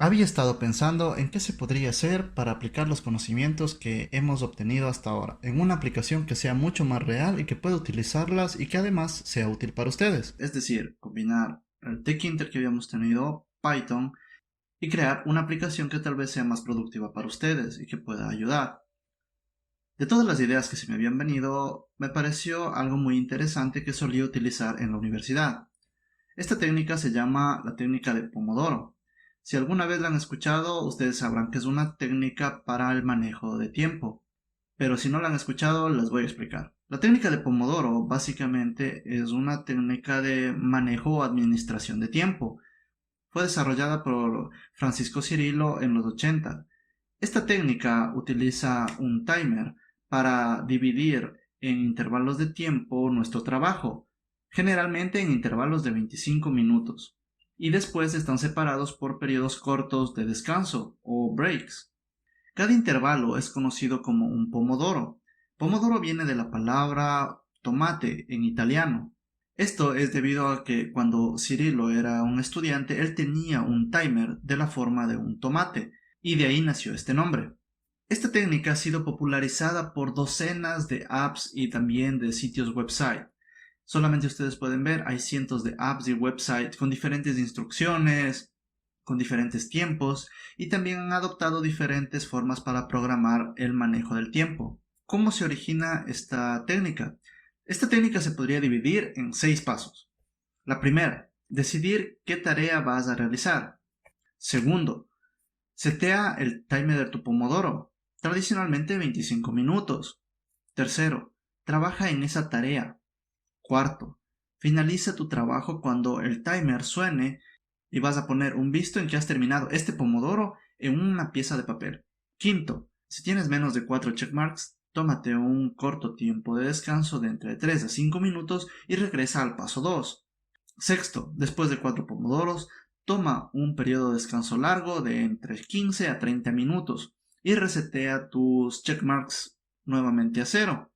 Había estado pensando en qué se podría hacer para aplicar los conocimientos que hemos obtenido hasta ahora en una aplicación que sea mucho más real y que pueda utilizarlas y que además sea útil para ustedes. Es decir, combinar el Tkinter que habíamos tenido, Python, y crear una aplicación que tal vez sea más productiva para ustedes y que pueda ayudar. De todas las ideas que se me habían venido, me pareció algo muy interesante que solía utilizar en la universidad. Esta técnica se llama la técnica de Pomodoro. Si alguna vez la han escuchado, ustedes sabrán que es una técnica para el manejo de tiempo. Pero si no la han escuchado, les voy a explicar. La técnica de Pomodoro básicamente es una técnica de manejo o administración de tiempo. Fue desarrollada por Francisco Cirilo en los 80. Esta técnica utiliza un timer para dividir en intervalos de tiempo nuestro trabajo, generalmente en intervalos de 25 minutos, y después están separados por periodos cortos de descanso o breaks. Cada intervalo es conocido como un pomodoro. Pomodoro viene de la palabra tomate en italiano. Esto es debido a que cuando Cirilo era un estudiante, él tenía un timer de la forma de un tomate, y de ahí nació este nombre. Esta técnica ha sido popularizada por docenas de apps y también de sitios website. Solamente ustedes pueden ver, hay cientos de apps y websites con diferentes instrucciones, con diferentes tiempos, y también han adoptado diferentes formas para programar el manejo del tiempo. ¿Cómo se origina esta técnica? Esta técnica se podría dividir en 6 pasos. La primera, decidir qué tarea vas a realizar. Segundo, setea el timer de tu Pomodoro, tradicionalmente 25 minutos. Tercero, trabaja en esa tarea. Cuarto, finaliza tu trabajo cuando el timer suene y vas a poner un visto en que has terminado este pomodoro en una pieza de papel. Quinto, si tienes menos de 4 checkmarks, tómate un corto tiempo de descanso de entre 3 a 5 minutos y regresa al paso 2. Sexto, después de 4 pomodoros, toma un periodo de descanso largo de entre 15 a 30 minutos y resetea tus checkmarks nuevamente a cero.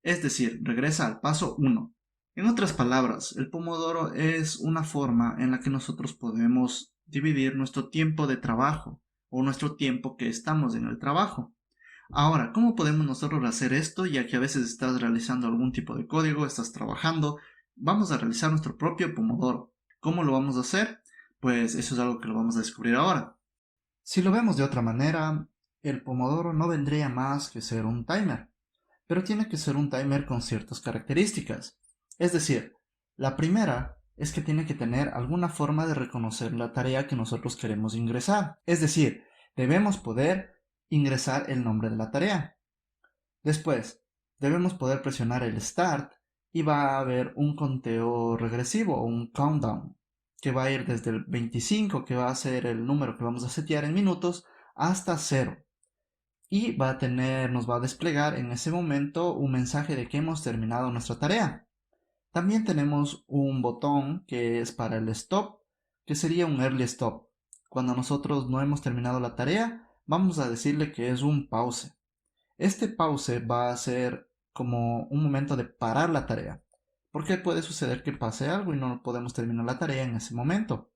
Es decir, regresa al paso 1. En otras palabras, el pomodoro es una forma en la que nosotros podemos dividir nuestro tiempo de trabajo o nuestro tiempo que estamos en el trabajo. Ahora, ¿cómo podemos nosotros hacer esto? Ya que a veces estás realizando algún tipo de código, estás trabajando, vamos a realizar nuestro propio pomodoro. ¿Cómo lo vamos a hacer? Pues eso es algo que lo vamos a descubrir ahora. Si lo vemos de otra manera, el pomodoro no vendría más que ser un timer, pero tiene que ser un timer con ciertas características. Es decir, la primera es que tiene que tener alguna forma de reconocer la tarea que nosotros queremos ingresar. Es decir, debemos poder ingresar el nombre de la tarea. Después, debemos poder presionar el Start y va a haber un conteo regresivo o un countdown que va a ir desde el 25, que va a ser el número que vamos a setear en minutos, hasta 0. Y nos va a desplegar en ese momento un mensaje de que hemos terminado nuestra tarea. También tenemos un botón que es para el stop, que sería un early stop. Cuando nosotros no hemos terminado la tarea, vamos a decirle que es un pause. Este pause va a ser como un momento de parar la tarea, porque puede suceder que pase algo y no podemos terminar la tarea en ese momento.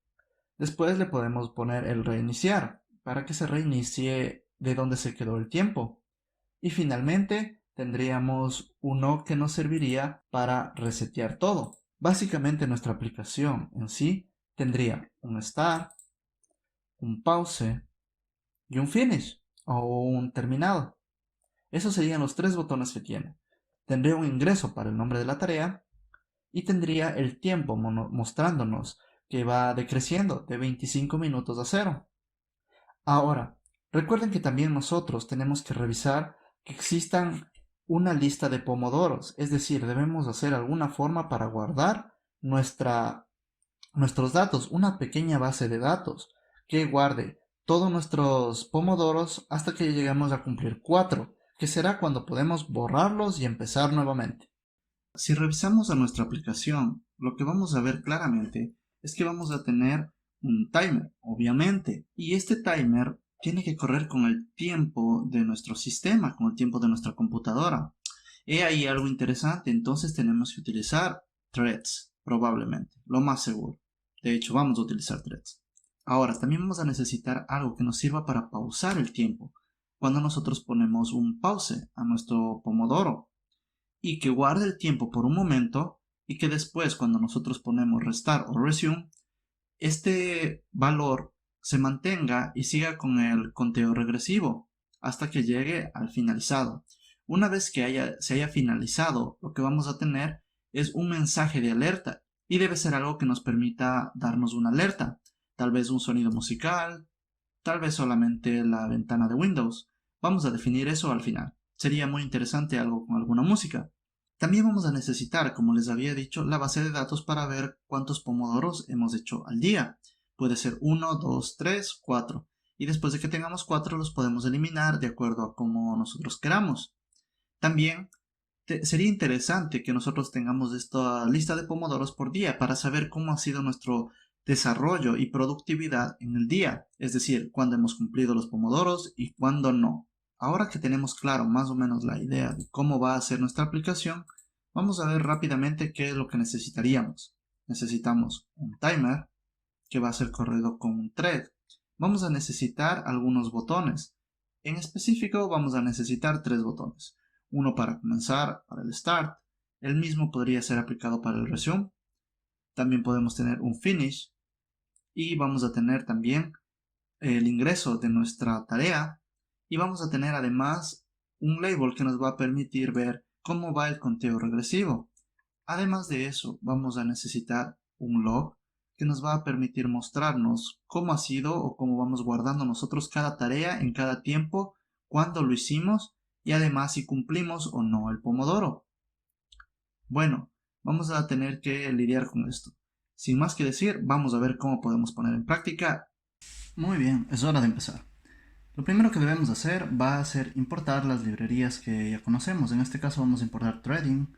Después le podemos poner el reiniciar, para que se reinicie de donde se quedó el tiempo. Y finalmente tendríamos uno que nos serviría para resetear todo. Básicamente nuestra aplicación en sí tendría un start, un pause y un finish o un terminado. Esos serían los 3 botones que tiene. Tendría un ingreso para el nombre de la tarea y tendría el tiempo mostrándonos que va decreciendo de 25 minutos a 0. Ahora, recuerden que también nosotros tenemos que revisar que existan una lista de pomodoros, es decir, debemos hacer alguna forma para guardar nuestros datos, una pequeña base de datos que guarde todos nuestros pomodoros hasta que lleguemos a cumplir 4, que será cuando podemos borrarlos y empezar nuevamente. Si revisamos a nuestra aplicación, lo que vamos a ver claramente es que vamos a tener un timer, obviamente, y este timer tiene que correr con el tiempo de nuestro sistema, con el tiempo de nuestra computadora. He ahí algo interesante, entonces tenemos que utilizar threads, probablemente, lo más seguro. De hecho, vamos a utilizar threads. Ahora, también vamos a necesitar algo que nos sirva para pausar el tiempo. Cuando nosotros ponemos un pause a nuestro Pomodoro y que guarde el tiempo por un momento y que después cuando nosotros ponemos restart o resume, este valor se mantenga y siga con el conteo regresivo hasta que llegue al finalizado. Una vez que se haya finalizado, lo que vamos a tener es un mensaje de alerta y debe ser algo que nos permita darnos una alerta, tal vez un sonido musical, tal vez solamente la ventana de Windows. Vamos a definir eso al final. Sería muy interesante algo con alguna música. También vamos a necesitar, como les había dicho, la base de datos para ver cuántos pomodoros hemos hecho al día. Puede ser 1, 2, 3, 4. Y después de que tengamos 4 los podemos eliminar de acuerdo a como nosotros queramos. También sería interesante que nosotros tengamos esta lista de pomodoros por día para saber cómo ha sido nuestro desarrollo y productividad en el día, es decir, cuándo hemos cumplido los pomodoros y cuándo no. Ahora que tenemos claro más o menos la idea de cómo va a ser nuestra aplicación, vamos a ver rápidamente qué es lo que necesitaríamos. Necesitamos un timer que va a ser corrido con un thread. Vamos a necesitar algunos botones. En específico vamos a necesitar 3 botones. Uno para comenzar, para el start. El mismo podría ser aplicado para el resume. También podemos tener un finish. Y vamos a tener también el ingreso de nuestra tarea. Y vamos a tener además un label que nos va a permitir ver cómo va el conteo regresivo. Además de eso, vamos a necesitar un log que nos va a permitir mostrarnos cómo ha sido o cómo vamos guardando nosotros cada tarea en cada tiempo, cuándo lo hicimos y además si cumplimos o no el pomodoro. Bueno, vamos a tener que lidiar con esto. Sin más que decir, vamos a ver cómo podemos poner en práctica. Muy bien, es hora de empezar. Lo primero que debemos hacer va a ser importar las librerías que ya conocemos. En este caso vamos a importar Threading,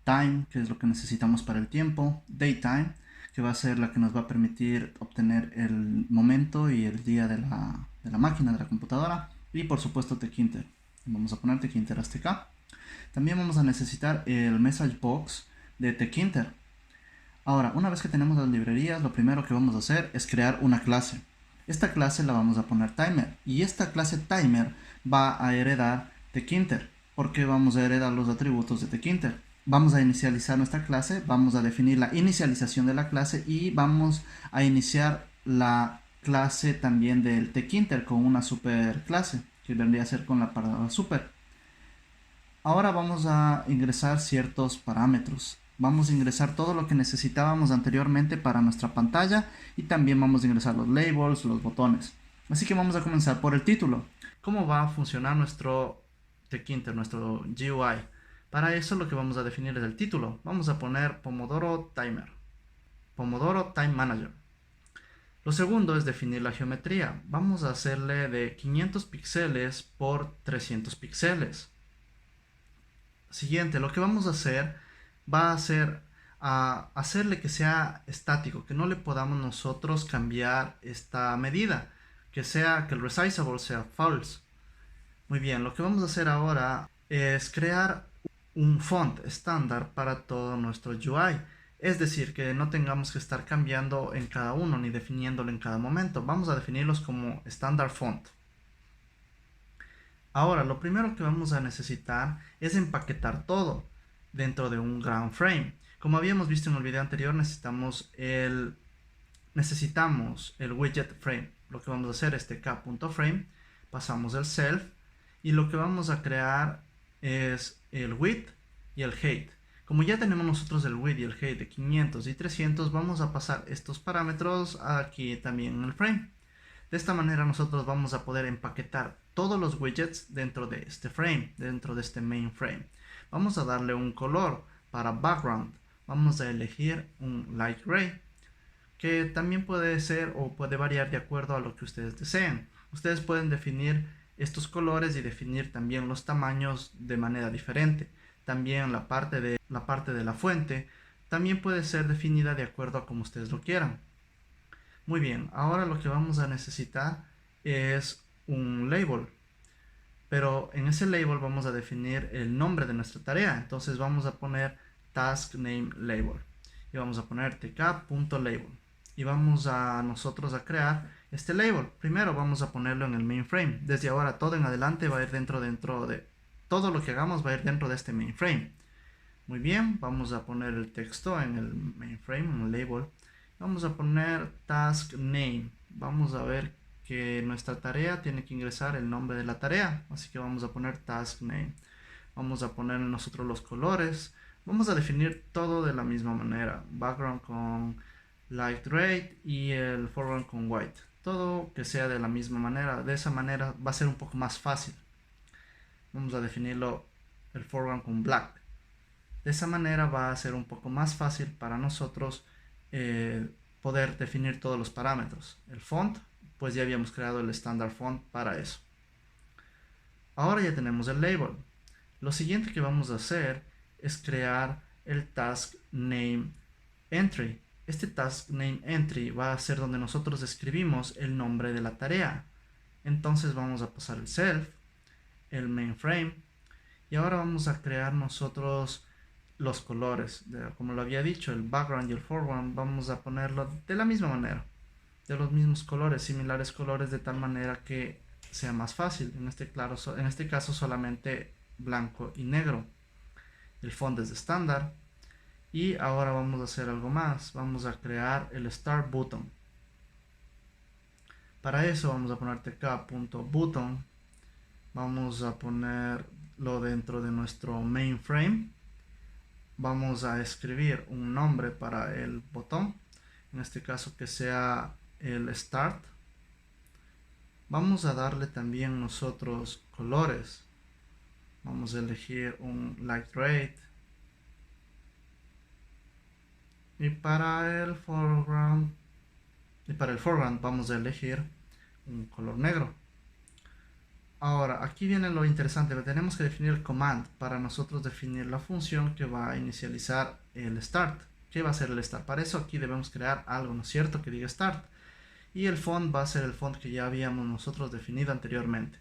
Time, que es lo que necesitamos para el tiempo, Daytime, que va a ser la que nos va a permitir obtener el momento y el día de la máquina, de la computadora, y por supuesto Tkinter. Vamos a poner Tkinter hasta acá. También vamos a necesitar el message box de Tkinter. Ahora, una vez que tenemos las librerías, lo primero que vamos a hacer es crear una clase. Esta clase la vamos a poner timer y esta clase timer va a heredar Tkinter porque vamos a heredar los atributos de Tkinter. Vamos a inicializar nuestra clase, vamos a definir la inicialización de la clase y vamos a iniciar la clase también del Tkinter con una super clase que vendría a ser con la palabra super. Ahora vamos a ingresar ciertos parámetros. Vamos a ingresar todo lo que necesitábamos anteriormente para nuestra pantalla y también vamos a ingresar los labels, los botones. Así que vamos a comenzar por el título. ¿Cómo va a funcionar nuestro Tkinter, nuestro GUI? Para eso lo que vamos a definir es el título. Vamos a poner Pomodoro Timer, Pomodoro Time Manager. Lo segundo es definir la geometría. Vamos a hacerle de 500 píxeles por 300 píxeles. Siguiente, lo que vamos a hacer va a ser hacerle que sea estático, que no le podamos nosotros cambiar esta medida, que el resizable sea false. Muy bien, lo que vamos a hacer ahora es crear un font estándar para todo nuestro UI. Es decir, que no tengamos que estar cambiando en cada uno ni definiéndolo en cada momento. Vamos a definirlos como estándar font. Ahora, lo primero que vamos a necesitar es empaquetar todo dentro de un ground frame. Como habíamos visto en el video anterior, necesitamos el widget frame. Lo que vamos a hacer es tk.frame, pasamos el self y lo que vamos a crear es el width y el height. Como ya tenemos nosotros el width y el height de 500 y 300, vamos a pasar estos parámetros aquí también en el frame. De esta manera nosotros vamos a poder empaquetar todos los widgets dentro de este frame, dentro de este main frame. Vamos a darle un color para background. Vamos a elegir un light gray, que también puede ser o puede variar de acuerdo a lo que ustedes deseen. Ustedes pueden definir estos colores y definir también los tamaños de manera diferente. También la parte de la fuente también puede ser definida de acuerdo a como ustedes lo quieran. Muy bien, ahora lo que vamos a necesitar es un label, pero en ese label vamos a definir el nombre de nuestra tarea. Entonces vamos a poner task name label y vamos a poner tk.label. y vamos a nosotros a crear este label. Primero vamos a ponerlo en el mainframe. Desde ahora todo en adelante va a ir dentro de todo lo que hagamos va a ir dentro de este mainframe. Muy bien, vamos a poner el texto en el mainframe, en el label. Vamos a poner task name. Vamos a ver que nuestra tarea tiene que ingresar el nombre de la tarea, así que vamos a poner task name. Vamos a poner nosotros los colores. Vamos a definir todo de la misma manera. Background con light gray y el foreground con white. Todo que sea de la misma manera. De esa manera va a ser un poco más fácil. Vamos a definirlo el foreground con black. De esa manera va a ser un poco más fácil para nosotros poder definir todos los parámetros. El font, pues ya habíamos creado el estándar font para eso. Ahora ya tenemos el label. Lo siguiente que vamos a hacer es crear el task name entry. Este task name entry va a ser donde nosotros escribimos el nombre de la tarea. Entonces vamos a pasar el self, el mainframe, y ahora vamos a crear nosotros los colores. Como lo había dicho, el background y el foreground vamos a ponerlo de la misma manera, de los mismos colores, similares colores, de tal manera que sea más fácil. En este caso solamente blanco y negro. El font es de estándar. Y ahora vamos a hacer algo más. Vamos a crear el start button. Para eso vamos a poner tk.button. Vamos a ponerlo dentro de nuestro mainframe. Vamos a escribir un nombre para el botón. En este caso que sea el start. Vamos a darle también nosotros colores. Vamos a elegir un light red. Y para el foreground vamos a elegir un color negro. Ahora, aquí viene lo interesante. Tenemos que definir el command para nosotros definir la función que va a inicializar el start. ¿Qué va a ser el start? Para eso aquí debemos crear algo, ¿no es cierto?, que diga start. Y el font va a ser el font que ya habíamos nosotros definido anteriormente.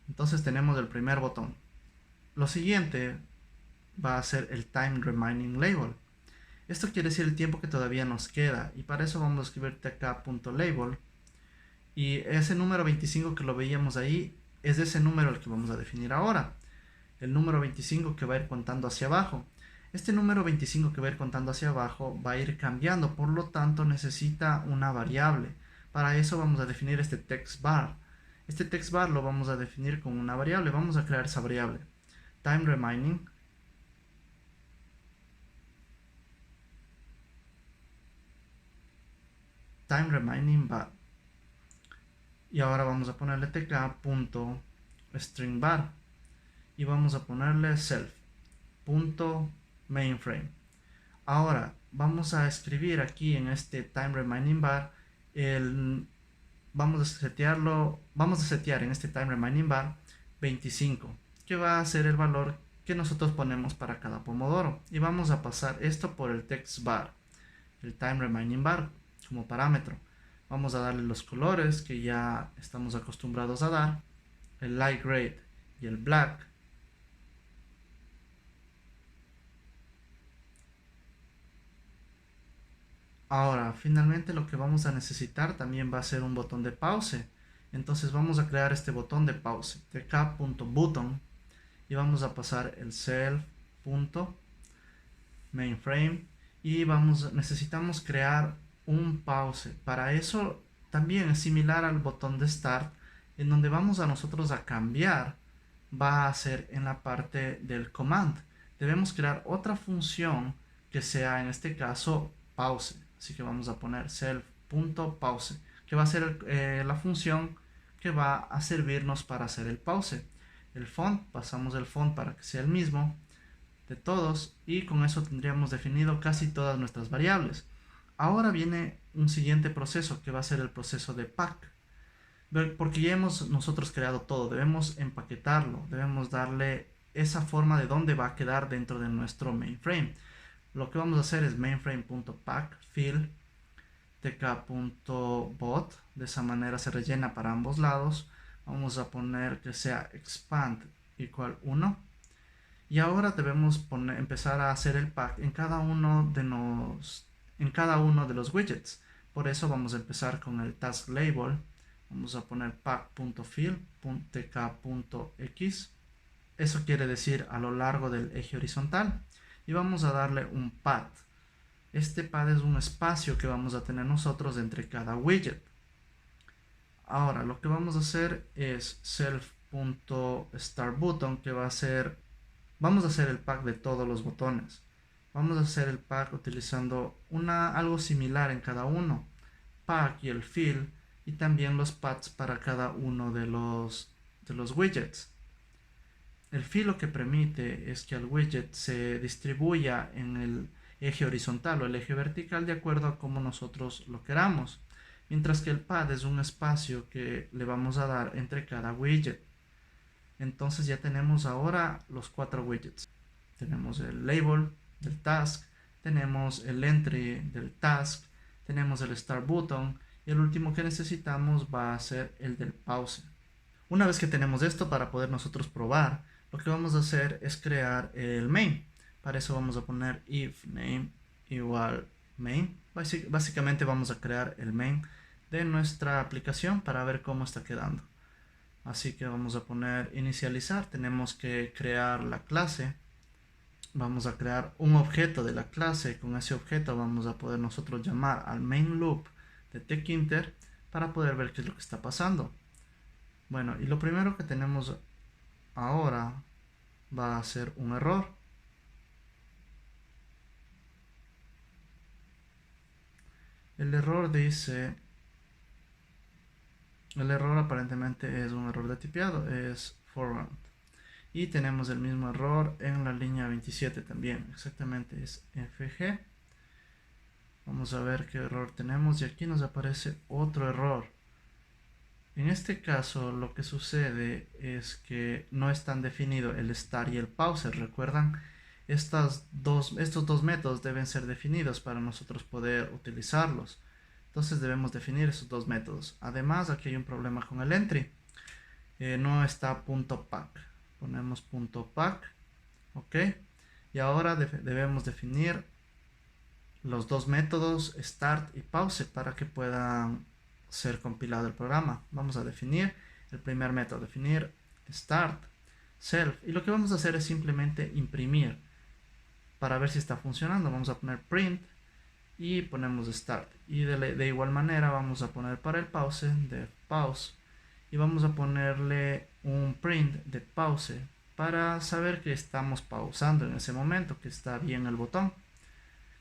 Entonces tenemos el primer botón. Lo siguiente va a ser el time remaining label. Esto quiere decir el tiempo que todavía nos queda, y para eso vamos a escribir tk.label, y ese número 25 que lo veíamos ahí es ese número el que vamos a definir ahora, el número 25 que va a ir contando hacia abajo. Este número 25 que va a ir contando hacia abajo va a ir cambiando, por lo tanto necesita una variable. Para eso vamos a definir este text bar. Este text bar lo vamos a definir con una variable. Vamos a crear esa variable, time remaining bar. Y ahora vamos a ponerle tk.stringBar y vamos a ponerle self.mainframe. Ahora vamos a escribir aquí en este time remaining bar vamos a setear en este time remaining bar 25, que va a ser el valor que nosotros ponemos para cada pomodoro, y vamos a pasar esto por el text bar, el time remaining bar, como parámetro. Vamos a darle los colores que ya estamos acostumbrados a dar, el light gray y el black. Ahora, finalmente lo que vamos a necesitar también va a ser un botón de pause. Entonces vamos a crear este botón de pause, tk.button, y vamos a pasar el self.mainframe, y necesitamos crear un pause. Para eso también es similar al botón de start, en donde vamos a nosotros a cambiar, va a ser en la parte del command. Debemos crear otra función que sea en este caso pause, así que vamos a poner self.pause, que va a ser la función que va a servirnos para hacer el pause. El font, pasamos el font para que sea el mismo de todos, y con eso tendríamos definido casi todas nuestras variables. Ahora viene un siguiente proceso, que va a ser el proceso de pack, porque ya hemos nosotros creado todo. Debemos empaquetarlo, debemos darle esa forma de dónde va a quedar dentro de nuestro mainframe. Lo que vamos a hacer es mainframe.pack fill tk.bot, de esa manera se rellena para ambos lados. Vamos a poner que sea expand igual 1, y ahora debemos empezar a hacer el pack en cada uno de los widgets. Por eso vamos a empezar con el task label. Vamos a poner pack.fill.tk.x. Eso quiere decir a lo largo del eje horizontal. Y vamos a darle un path. Este path es un espacio que vamos a tener nosotros entre cada widget. Ahora lo que vamos a hacer es self.startButton, que va a ser, vamos a hacer el pack de todos los botones. Vamos a hacer el pack utilizando algo similar en cada uno. Pack y el fill, y también los paths para cada uno de los widgets. El fill lo que permite es que el widget se distribuya en el eje horizontal o el eje vertical de acuerdo a como nosotros lo queramos. Mientras que el path es un espacio que le vamos a dar entre cada widget. Entonces ya tenemos ahora los 4 widgets. Tenemos el label del task, tenemos el entry del task, tenemos el start button y el último que necesitamos va a ser el del pause. Una vez que tenemos esto, para poder nosotros probar, lo que vamos a hacer es crear el main. Para eso vamos a poner if name igual main. Básicamente vamos a crear el main de nuestra aplicación para ver cómo está quedando. Así que vamos a poner inicializar. Tenemos que crear la clase. Vamos a crear un objeto de la clase. Con ese objeto vamos a poder nosotros llamar al main loop de Tkinter para poder ver qué es lo que está pasando. Bueno, y lo primero que tenemos ahora va a ser un error. El error dice, el error aparentemente es un error de tipeado, es foreground. Y tenemos el mismo error en la línea 27 también, exactamente es FG. Vamos a ver qué error tenemos y aquí nos aparece otro error. En este caso lo que sucede es que no están definidos el start y el pause. Recuerdan, estos dos métodos deben ser definidos para nosotros poder utilizarlos. Entonces debemos definir esos dos métodos. Además, aquí hay un problema con el entry. No está .pack. Ponemos .pack. Ok. Y ahora debemos definir los dos métodos start y pause para que puedan ser compilado el programa. Vamos a definir el primer método, definir start self, y lo que vamos a hacer es simplemente imprimir para ver si está funcionando. Vamos a poner print y ponemos start, y de igual manera vamos a poner para el pause de pause y vamos a ponerle un print de pause para saber que estamos pausando en ese momento, que está bien el botón.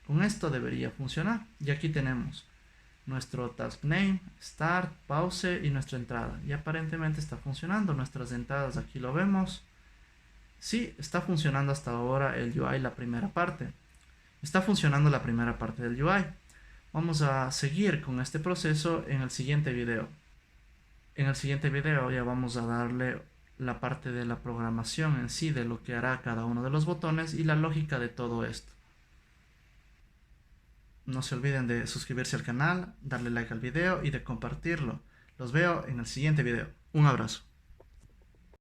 Con esto debería funcionar. Y aquí tenemos nuestro task name, start, pause y nuestra entrada. Y aparentemente está funcionando. Nuestras entradas aquí lo vemos. Sí, está funcionando hasta ahora el UI, la primera parte. Está funcionando la primera parte del UI. Vamos a seguir con este proceso en el siguiente video. En el siguiente video ya vamos a darle la parte de la programación en sí, de lo que hará cada uno de los botones y la lógica de todo esto. No se olviden de suscribirse al canal, darle like al video y de compartirlo. Los veo en el siguiente video. Un abrazo.